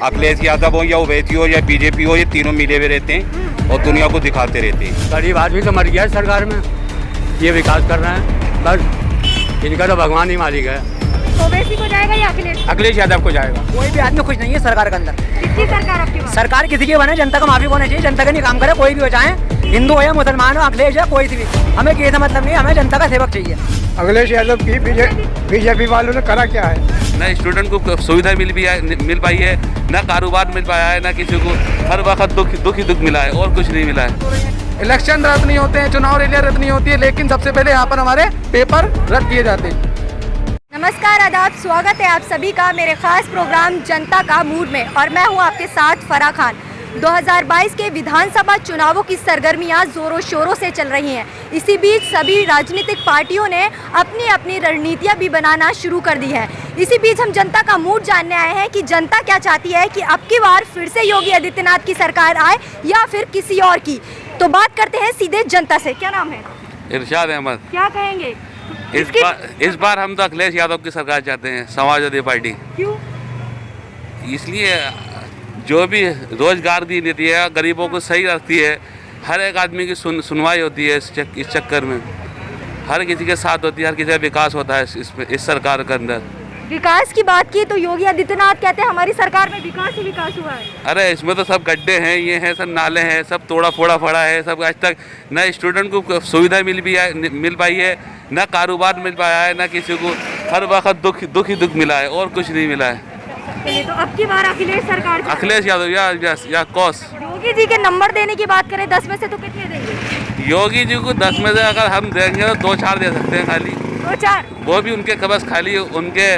अखिलेश यादव हो या ओवैसी हो या बीजेपी हो, ये तीनों मिले हुए रहते हैं और दुनिया को दिखाते रहते हैं। गरीब आदमी तो मर गया है सरकार में, ये विकास कर रहे हैं बस, इनका तो भगवान ही मालिक है। ओवैसी को जाएगा या अखिलेश यादव को जाएगा। कोई भी आदमी खुश नहीं है सरकार के अंदर। किसकी सरकार आपकी बात? सरकार किसी की बने, जनता का माफी होना चाहिए। जनता का नहीं काम करे, कोई भी हो, चाहे हिंदू हो या मुसलमान हो, अखिलेश है कोई भी, हमें किसी से मतलब नहीं, हमें जनता का सेवक चाहिए। अखिलेश यादव की बीजेपी वालों ने करा क्या है? न स्टूडेंट को सुविधा मिल पाई है, न कारोबार मिल पाया है, न किसी को हर वक्त दुख ही दुख मिला है और कुछ नहीं मिला है। इलेक्शन रद्द नहीं होते हैं, चुनाव रैलियां रद्द नहीं होती है, लेकिन सबसे पहले यहाँ पर हमारे पेपर रद्द किए जाते हैं। नमस्कार, आदाब, स्वागत है आप सभी का मेरे खास प्रोग्राम जनता का मूड में, और मैं हूँ आपके साथ फराह खान। 2022 के विधानसभा चुनावों की सरगर्मियां जोरों शोरों से चल रही हैं। इसी बीच सभी राजनीतिक पार्टियों ने अपनी अपनी रणनीतियां भी बनाना शुरू कर दी है। इसी बीच हम जनता का मूड जानने आए हैं कि जनता क्या चाहती है, कि अब की बार फिर से योगी आदित्यनाथ की सरकार आए या फिर किसी और की। तो बात करते हैं सीधे जनता से। क्या नाम है? इरशाद अहमद। क्या कहेंगे? इस बार हम तो अखिलेश यादव की सरकार चाहते हैं, समाजवादी पार्टी। क्यों? इसलिए जो भी रोजगार दी देती है, गरीबों को सही रखती है, हर एक आदमी की सुनवाई होती है। इस चक्कर में हर किसी के साथ होती है, हर किसी का विकास होता है इस सरकार के अंदर। विकास की बात की तो योगी आदित्यनाथ कहते हैं हमारी सरकार में विकास ही विकास हुआ है। अरे इसमें तो सब गड्ढे हैं, ये हैं, सब नाले हैं, सब तोड़ा फोड़ा पड़ा है, सब आज तक न स्टूडेंट को सुविधा मिल पाई है, न कारोबार मिल पाया है, न किसी को हर वक्त दुख ही दुख मिला है और कुछ नहीं मिला है। चलिए, तो अब की बार अखिलेश सरकार, अखिलेश यादव या कौस। योगी जी के नंबर देने की बात करें 10 में से तो कितने देंगे? योगी जी को 10 में से अगर हम देंगे तो 2-4 दे सकते हैं, खाली 2-4। वो भी उनके बस खाली उनके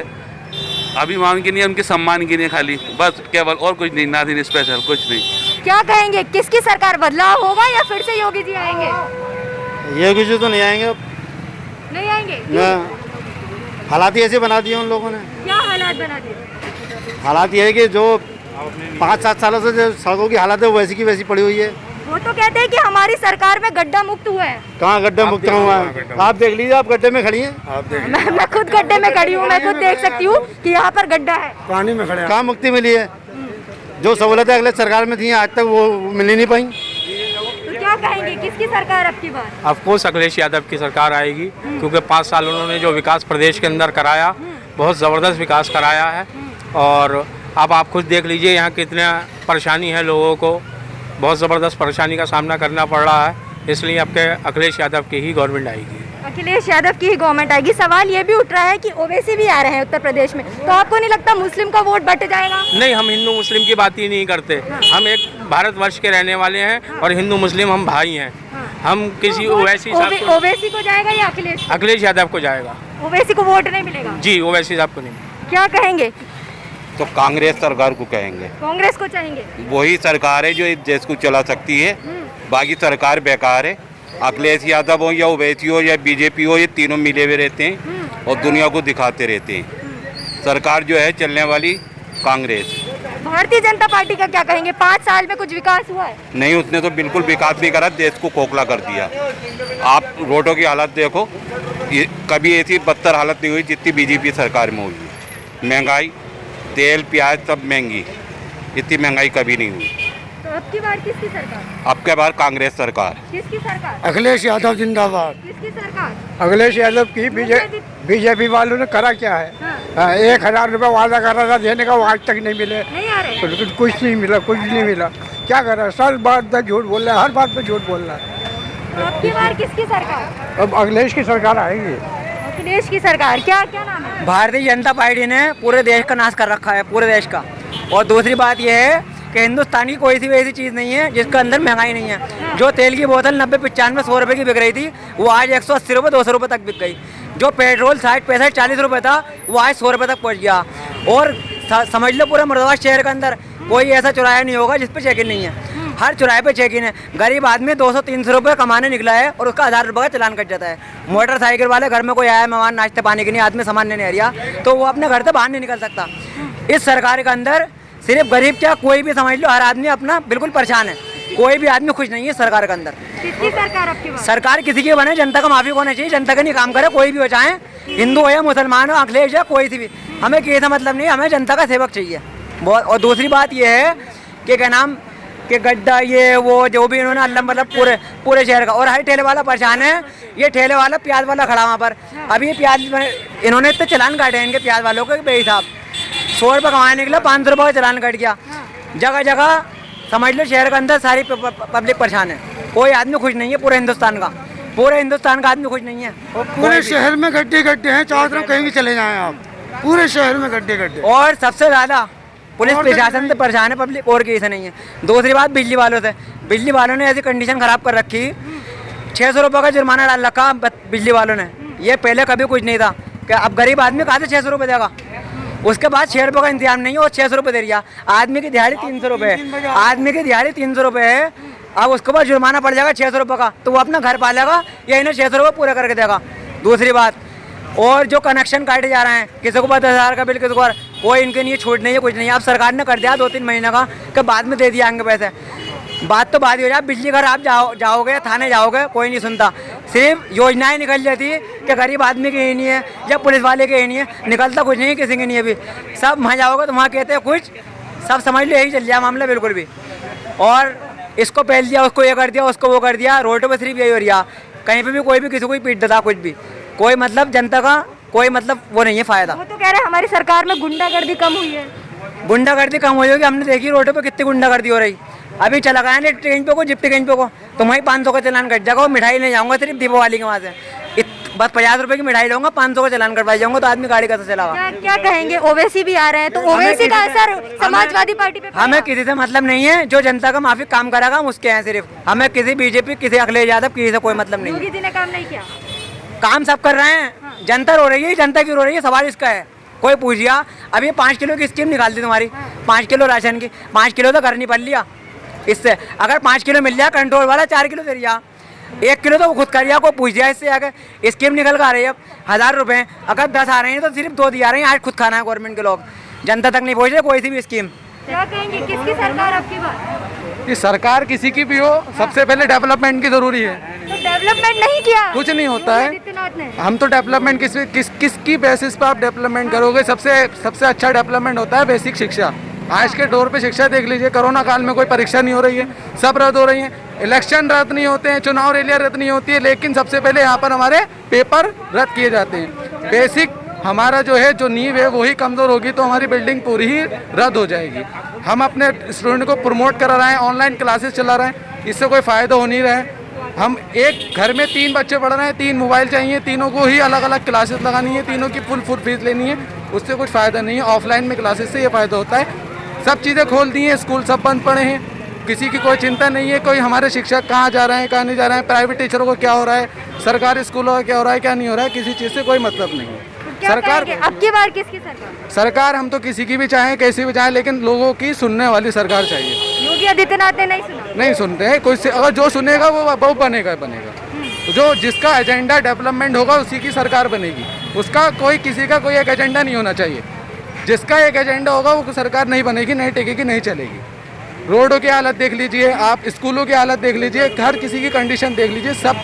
अभिमान की नहीं है, उनके सम्मान की नहीं है, खाली बस केवल, और कुछ नहीं, नाथिंग स्पेशल, कुछ नहीं। क्या कहेंगे, किसकी सरकार, बदलाव होगा या फिर से योगी जी आएंगे? योगी जी तो नहीं आएंगे। नहीं आएंगे? हालात ही ऐसे बना दिए उन लोगों ने। क्या हालात बना दिए? हालात ये है कि जो 5-7 सालों से जो सड़कों की हालत है वो वैसी की वैसी पड़ी हुई है। वो तो कहते हैं कि हमारी सरकार में गड्ढा मुक्त हुआ है। कहाँ गड्ढा मुक्त हुआ है? आप देख लीजिए, आप गड्ढे में खड़ी हैं। मैं खुद गड्ढे में खड़ी हूँ, मैं खुद देख सकती हूँ कि यहाँ पर गड्ढा है। पानी में खड़े, कहाँ मुक्ति मिली है? जो सहूलतें अगले सरकार में थी आज तक वो मिल ही नहीं पाई। तो क्या कहेंगे, किसकी सरकार अब की बार? ऑफकोर्स अखिलेश यादव की सरकार आएगी, क्योंकि 5 साल उन्होंने जो विकास प्रदेश के अंदर कराया, बहुत ज़बरदस्त विकास कराया है। और अब आप खुद देख लीजिए यहाँ कितना परेशानी है, लोगों को बहुत ज़बरदस्त परेशानी का सामना करना पड़ रहा है। इसलिए आपके अखिलेश यादव की ही गवर्नमेंट आएगी। अखिलेश यादव की ही गवर्नमेंट आएगी। सवाल ये भी उठ रहा है कि ओवैसी भी आ रहे हैं उत्तर प्रदेश में, तो आपको नहीं लगता मुस्लिम का वोट बट जाएगा? नहीं, हम हिंदू मुस्लिम की बात ही नहीं करते। हम एक भारतवर्ष के रहने वाले हैं और हिंदू मुस्लिम हम भाई हैं। हम किसी ओवैसी को जाएगा या अखिलेश यादव को जाएगा। ओवैसी को वोट नहीं मिलेगा? जी, ओवैसी साहब को नहीं। क्या कहेंगे? तो कांग्रेस सरकार को कहेंगे। कांग्रेस को चाहेंगे? वही सरकार है जो इस देश को चला सकती है, बाकी सरकार बेकार है। अखिलेश यादव हो या ओवैसी हो या बीजेपी हो, ये तीनों मिले हुए रहते हैं और दुनिया को दिखाते रहते हैं। सरकार जो है चलने वाली कांग्रेस। भारतीय जनता पार्टी का क्या कहेंगे? 5 साल में कुछ विकास हुआ है? नहीं, उसने तो बिल्कुल विकास नहीं करा, देश को खोखला कर दिया। आप रोडों की हालत देखो, कभी ऐसी बदतर हालत नहीं हुई जितनी बीजेपी सरकार में हुई है। महंगाई, तेल प्याज सब महंगी, इतनी महंगाई कभी नहीं हुई। तो अब की बार किसकी सरकार? अब के बार कांग्रेस सरकार। किसकी सरकार? अखिलेश यादव जिंदाबाद। किसकी सरकार? अखिलेश यादव की बीजेपी वालों ने करा क्या है? 1000 रुपये वादा कर रहा था देने का, वो आज तक नहीं मिले। नहीं आ रहे? कुछ नहीं मिला, कुछ नहीं मिला। क्या कर रहा है? सर बात पर झूठ बोल रहा है, हर बात पर झूठ बोल रहा है। तो अब की बार किसकी सरकार? अब अखिलेश की सरकार आएगी। अखिलेश की सरकार। क्या नाम है? भारतीय जनता पार्टी ने पूरे देश का नाश कर रखा है, पूरे देश का। और दूसरी बात यह है कि हिंदुस्तान की कोई सी भी ऐसी चीज़ नहीं है जिसके अंदर महंगाई नहीं है। जो तेल की बोतल 90, 95, 100 रुपये की बिक रही थी, वो आज 180 रुपये, 200 रुपये तक बिक गई। जो पेट्रोल 60, 65, 40 रुपये था, वो आज 100 रुपये तक पहुँच गया। और समझ लो पूरे मुरादाबाद शहर के अंदर कोई ऐसा चौराहा नहीं होगा जिस पर चेक इन नहीं है। हर चौराहे पे चेक इन है। गरीब आदमी 200-300 रुपये कमाने निकला है और उसका 1000 रुपये का चालान कट जाता है। मोटरसाइकिल वाले, घर में कोई आया मेहमान नाश्ते पानी के लिए, आदमी सामान लेने आ रहा, तो वो अपने घर से बाहर नहीं निकल सकता। इस सरकार के अंदर सिर्फ गरीब क्या, कोई भी समझ लो, हर आदमी अपना बिल्कुल परेशान है। कोई भी आदमी खुश नहीं है सरकार के अंदर। किसकी सरकार आपकी बात? सरकार किसी की बने, जनता का माफी होना चाहिए। जनता का नहीं काम करे, कोई भी हो, चाहे हिंदू हो या मुसलमान हो, अखिलेश है कोई भी, हमें किसी से मतलब नहीं, हमें जनता का सेवक चाहिए। बहुत। और दूसरी बात ये है कि क्या नाम कि गड्ढा ये वो जो भी इन्होंने अल्लाह मतलब पूरे शहर का। और हर ठेले वाला परेशान है, ये ठेले वाला प्याज वाला खड़ा वहाँ पर। अभी ये प्याज इन्होंने इतने चलान काटे हैं इनके प्याज वालों को बेहिसाब। 100 रुपये कमाने निकला, 500 रुपये का चलान कट गया। जगह जगह समझ लो शहर के अंदर सारी पब्लिक परेशान है, कोई आदमी खुश नहीं है। पूरे हिंदुस्तान का आदमी खुश नहीं है। और पूरे शहर में गड्ढे हैं, चारों तरफ कहीं भी चले जाएं आप, पूरे शहर में गड्ढे। और सबसे ज़्यादा पुलिस प्रशासन से परेशान है पब्लिक, और किसी नहीं है। दूसरी बात बिजली वालों से, बिजली वालों ने ऐसी कंडीशन ख़राब कर रखी, 600 रुपये का जुर्माना डाल रखा बिजली वालों ने। ये पहले कभी कुछ नहीं था कि अब गरीब आदमी कहाँ से 600 रुपये देगा। उसके बाद 6 रुपये का इंतजाम नहीं है और 600 रुपये दे दिया। आदमी की दिहाड़ी 300 रुपये है, आदमी की दिहाड़ी 300 रुपये है। अब उसके बाद जुर्माना पड़ जाएगा 600 रुपये का, तो वो अपना घर पालेगा या इन्हें 600 रुपये पूरे करके देगा। दूसरी बात, और जो कनेक्शन काटे जा रहे हैं, किसी को 10,000 का बिल, किसी को कोई इनके लिए छूट नहीं है, कुछ नहीं है। अब सरकार ने कर दिया 2-3 महीने का कि बाद में दे दिया आएंगे पैसे। बात तो बात ही हो जाए, बिजली घर आप जाओगे थाने जाओगे, कोई नहीं सुनता। सिर्फ योजनाएं निकल जाती है कि गरीब आदमी की ही नहीं है या पुलिस वाले की ही नहीं है, निकलता कुछ नहीं है किसी की नहीं है। अभी सब वहाँ जाओगे तो वहाँ कहते हैं कुछ, सब समझ लो यही चल जाए मामला बिल्कुल भी। और इसको पहल दिया, उसको ये कर दिया, उसको वो कर दिया। रोडों पर सिर्फ यही हो रहा, कहीं पर भी कोई भी किसी को पीट देता, कुछ भी। कोई मतलब जनता का कोई मतलब वो नहीं है फ़ायदा। वो तो कह रहे हैं हमारी सरकार में गुंडागर्दी कम हुई है। गुंडागर्दी कम हुई होगी, हमने देखी रोडों पे कितनी गुंडागर्दी हो रही। अभी चला गया ना ट्रेन पे को, जिप्टी ट्रेन पे को, तो वहीं 500 का चलान कट जाएगा। मिठाई ले जाऊँगा सिर्फ दीपावली के वहाँ से, बस 50 रुपये की मिठाई लूँगा, 500 का चलान कटवा जाऊँगा, तो आदमी गाड़ी कैसे चलागा। क्या कहेंगे, ओवैसी भी आ रहे हैं, तो ओवैसी का असर समाजवादी पार्टी पे हमें किसी से मतलब नहीं है, जो जनता का माफिक काम करेगा हम उसके हैं सिर्फ। हमें किसी बीजेपी, किसी अखिलेश यादव, किसी से कोई मतलब नहीं है। योगी जी ने काम नहीं किया, काम सब कर रहे हैं। जनता रो रही है, जनता क्यों रो रही है, सवाल इसका है। कोई पूछ लिया, अभी 5 किलो की स्कीम निकाल दी तुम्हारी, 5 किलो राशन की, 5 किलो तो घर नहीं पड़ लिया इससे। अगर 5 किलो मिल जाए कंट्रोल वाला, 4 किलो दे दिया, 1 किलो तो खुद कर दिया। कोई पूछ दिया इससे आगे स्कीम निकल कर आ रही है। अब 1000 रुपये अगर 10 आ रहे हैं तो सिर्फ 2 दिया रहे हैं, आज खुद खाना है गवर्नमेंट के लोग, जनता तक नहीं पहुँच रहे कोई सी भी स्कीम। क्या कहेंगे, किसकी सरकार आपकी बात? कि सरकार किसी की भी हो, सबसे पहले डेवलपमेंट की जरूरी है। तो डेवलपमेंट नहीं किया, कुछ नहीं होता है। आदित्यनाथ ने। हम तो डेवलपमेंट किसकी बेसिस पे आप डेवलपमेंट करोगे? सबसे अच्छा डेवलपमेंट होता है बेसिक शिक्षा। आज के दौर पे शिक्षा देख लीजिए, कोरोना काल में कोई परीक्षा नहीं हो रही है, सब रद्द हो रही है। इलेक्शन रद्द नहीं होते हैं, चुनाव रैलियाँ रद्द नहीं होती है, लेकिन सबसे पहले यहाँ पर हमारे पेपर रद्द किए जाते हैं। बेसिक हमारा जो है, जो नींव है वही कमज़ोर होगी तो हमारी बिल्डिंग पूरी ही रद्द हो जाएगी। हम अपने स्टूडेंट को प्रमोट करा रहे हैं, ऑनलाइन क्लासेस चला रहे हैं, इससे कोई फ़ायदा हो नहीं रहा है। हम एक घर में 3 बच्चे पढ़ रहे हैं, 3 मोबाइल चाहिए, तीनों को ही अलग अलग क्लासेस लगानी है, तीनों की फुल फीस लेनी है, उससे कुछ फ़ायदा नहीं है। ऑफलाइन में क्लासेस से ये फ़ायदा होता है। सब चीज़ें खोल दी हैं, स्कूल सब बंद पड़े हैं, किसी की कोई चिंता नहीं है। कोई हमारे शिक्षक कहाँ जा रहे हैं, कहाँ नहीं जा रहे हैं, प्राइवेट टीचरों को क्या हो रहा है, सरकारी स्कूलों का क्या हो रहा है, क्या नहीं हो रहा है, किसी चीज़ से कोई मतलब नहीं है। सरकार अब की बार किसकी सरकार हम तो किसी की भी चाहें, कैसी भी चाहें, लेकिन लोगों की सुनने वाली सरकार चाहिए। योगी आदित्यनाथ ने नहीं सुनते हैं कोई। अगर जो सुनेगा वो बनेगा। तो जो जिसका एजेंडा डेवलपमेंट होगा उसी की सरकार बनेगी। उसका कोई किसी का कोई एक एजेंडा नहीं होना चाहिए। जिसका एक एजेंडा होगा वो सरकार नहीं बनेगी, नहीं टिकेगी, नहीं चलेगी। रोडों की हालत देख लीजिए आप, स्कूलों की हालत देख लीजिए, हर किसी की कंडीशन देख लीजिए, सब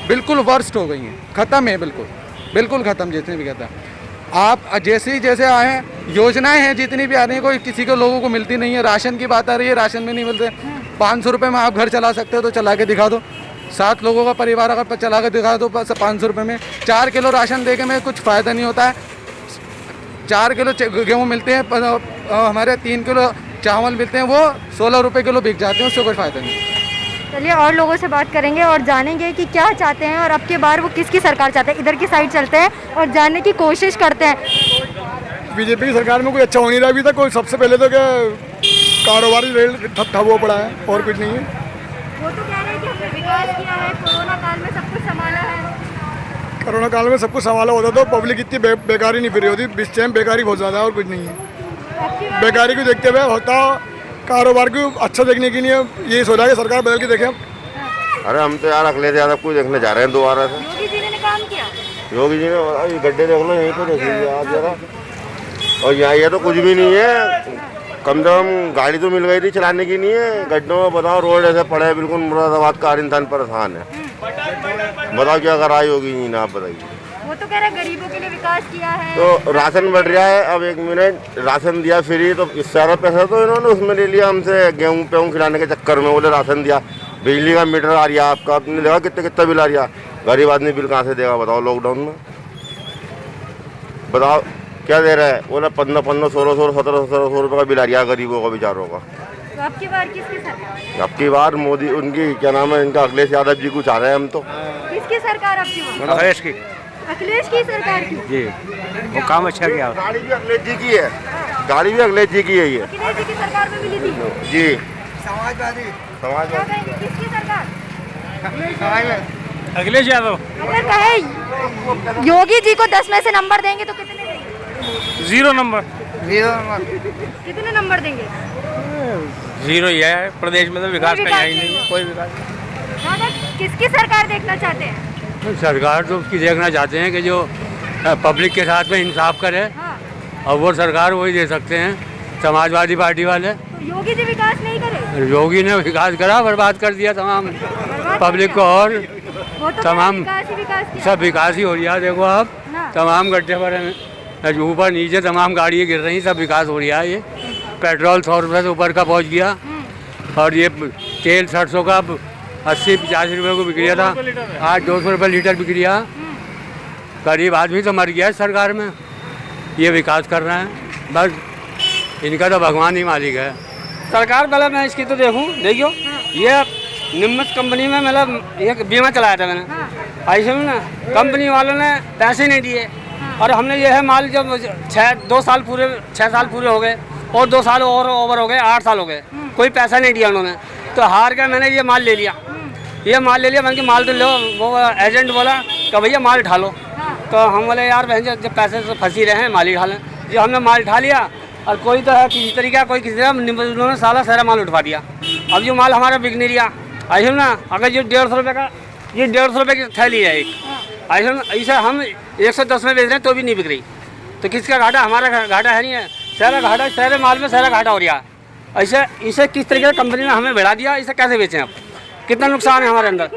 बिल्कुल वर्स्ट हो गई हैं, ख़त्म है, बिल्कुल ख़त्म। जितने भी कहता है आप जैसे आए हैं, योजनाएं हैं जितनी भी आ रही हैं, कोई किसी को लोगों को मिलती नहीं है। राशन की बात आ रही है, राशन में नहीं मिलते। 500 रुपये में आप घर चला सकते हो तो चला के दिखा दो। 7 लोगों का परिवार अगर चला के दिखा दो 500 रुपये में, 4 किलो राशन दे के में कुछ फ़ायदा नहीं होता है। 4 किलो गेहूँ मिलते हैं, हमारे 3 किलो चावल मिलते हैं, वो 16 रुपये किलो बिक जाते हैं, उससे कोई फ़ायदा नहीं। चलिए और लोगों से बात करेंगे और जानेंगे कि क्या चाहते हैं और अब की बार वो किसकी सरकार चाहते हैं। इधर की साइड चलते हैं और जानने की कोशिश करते हैं। बीजेपी की सरकार में कोई अच्छा हो नहीं रहा अभी तक। कोई सबसे पहले तो क्या कारोबारी रेल ठप हुआ पड़ा है, और कुछ नहीं है। वो तो कह रहे हैं कि हमने विकास किया है, कोरोना काल में सब कुछ संभाला है। कोरोना काल में सब कुछ संभाला होता तो पब्लिक इतनी बेकारी नहीं फिर होती। इस टाइम बेकारी बहुत ज़्यादा है और कुछ नहीं है। बेकारी को देखते हुए होता, कारोबार को अच्छा देखने के लिए यही सोचा है कि सरकार बदल के देखें। अरे हम तो यार अखिलेश यादव को देखने जा रहे हैं दोबारा से। योगी जी ने काम किया, योगी जी ने ये गड्ढे देख लो, यहीं पे देख लीजिए आप जरा। और यहाँ ये तो कुछ भी नहीं है, कम से कम गाड़ी तो मिल गई थी, चलाने की नहीं है। गड्ढों में बताओ, रोड ऐसे पड़े हैं बिल्कुल, मुरादाबाद का हर इंसान परेशान है। बताओ क्या करा योगी जी ने, आप बताइए। वो वो तो कह रहे हैं गरीबों के लिए विकास किया है। तो राशन बढ़ रहा है, अब 1 मिनट राशन दिया फ्री, तो इससे ज़्यादा पैसा तो इन्होंने उसमें ले लिया हमसे, गेहूँ खिलाने के चक्कर में। बोले राशन दिया, बिजली का मीटर आ रहा आपका, आपने देखा कितना बिल आ रहा। गरीब आदमी बिल कहाँ से देगा बताओ लॉकडाउन में? बताओ क्या दे रहा है? बोला 1500, 1600, 1700 रुपये का बिल आ रहा है गरीबों का, बेचारों का। तो आपकी बार किसकी सरकार? आपकी बार मोदी, उनकी क्या नाम है इनका, अखिलेश यादव जी को चाह रहे हैं हम तो। किसकी सरकार आपकी बार? अखिलेश की अखिलेश की सरकार की। जी, वो काम अच्छा किया। गाड़ी भी अखिलेश जी की है, गाड़ी भी अखिलेश जी की है ये। अखिलेश जी की सरकार में मिली थी जी, क्या कहेंगे किसकी सरकार? अखिलेश यादव। अगर कहे योगी जी को 10 में से नंबर देंगे तो कितने देंगे? 0 नंबर। कितने नंबर देंगे? 0 ही है, प्रदेश में तो विकास कोई का ही विकास नहीं नहीं है, कोई विकास। दादा किसकी सरकार देखना चाहते हैं? सरकार तो उसकी देखना चाहते हैं कि जो पब्लिक के साथ में इंसाफ करे, हाँ। और वो सरकार वही दे सकते हैं, समाजवादी पार्टी वाले। तो योगी जी विकास नहीं करे? योगी ने विकास करा, बर्बाद कर दिया तमाम पब्लिक को, और वो तो तमाम विकास ही विकास किया। सब विकास ही हो रहा है। देखो आप, हाँ। तमाम गड्ढे भरे हैं, ऊपर नीचे तमाम गाड़ियाँ गिर रही, सब विकास हो रहा है। ये पेट्रोल 100 रुपये से ऊपर का पहुँच गया, और ये तेल 700 का 80-85 रुपये को बिक रहा था, आज 200 रुपये लीटर बिक रहा। गरीब आदमी तो मर गया है सरकार में, ये विकास कर रहे हैं। बस इनका तो भगवान ही मालिक है। सरकार पहले मैं इसकी तो देखियो ये निम्मत कंपनी में मतलब एक बीमा चलाया था मैंने। ऐसे में ना कंपनी वालों ने पैसे नहीं दिए, और हमने ये है माल जब 6 साल पूरे हो गए, और 2 साल और ओवर हो गए, 8 साल हो गए, कोई पैसा नहीं दिया उन्होंने। तो हार के मैंने ये माल ले लिया, मैंने माल तो लो। वो एजेंट बोला कि भैया माल उठा लो। तो हम बोले यार बहन जब पैसे से फंसी रहे हैं माल ही उठा लें। जो हमने माल उठा लिया, और कोई तो है किसी तरीका, कोई किसी तरह उन्होंने सारा माल उठवा दिया। अब जो माल हमारा बिक नहीं रहा, ऐसे ना अगर जो 150 रुपये का, ये 150 रुपये की थैली है एक, ऐसे हम 110 में बेच रहे हैं तो भी नहीं बिक रही। तो किसका घाटा? हमारा घाटा है नहीं है, सारा घाटा, सारे माल में सारा घाटा हो रहा है। ऐसे इसे किस तरीके से कंपनी ने हमें बढ़ा दिया, इसे कैसे बेचें? अब कितना नुकसान है हमारे अंदर,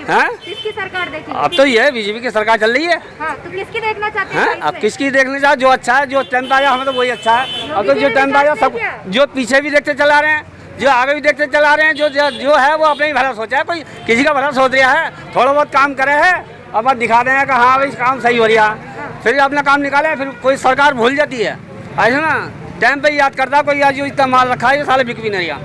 हैं? किसकी सरकार देखेंगे? अब तो ये बीजेपी की सरकार चल रही है। हाँ, तो किसकी देखना चाहते हैं? हैं? अब किसकी देखने जाओ, जो अच्छा है, जो टाइम पे आया हमें तो वही अच्छा है। अब तो जो टाइम पे आया सब, जो पीछे भी देखते चला रहे हैं, जो आगे भी देखते चला रहे हैं, जो है वो अपने ही भला सोचा है, कोई किसी का भला सोच रहा है, थोड़ा बहुत काम करे है, अब दिखा दें कि हाँ भाई काम सही हो रहा है, फिर अपना काम निकाले, फिर कोई सरकार भूल जाती है। ऐसा ना टाइम पे याद करता कोई आज जो इतना माल रखा है ये साले बिक भी नहीं रहा।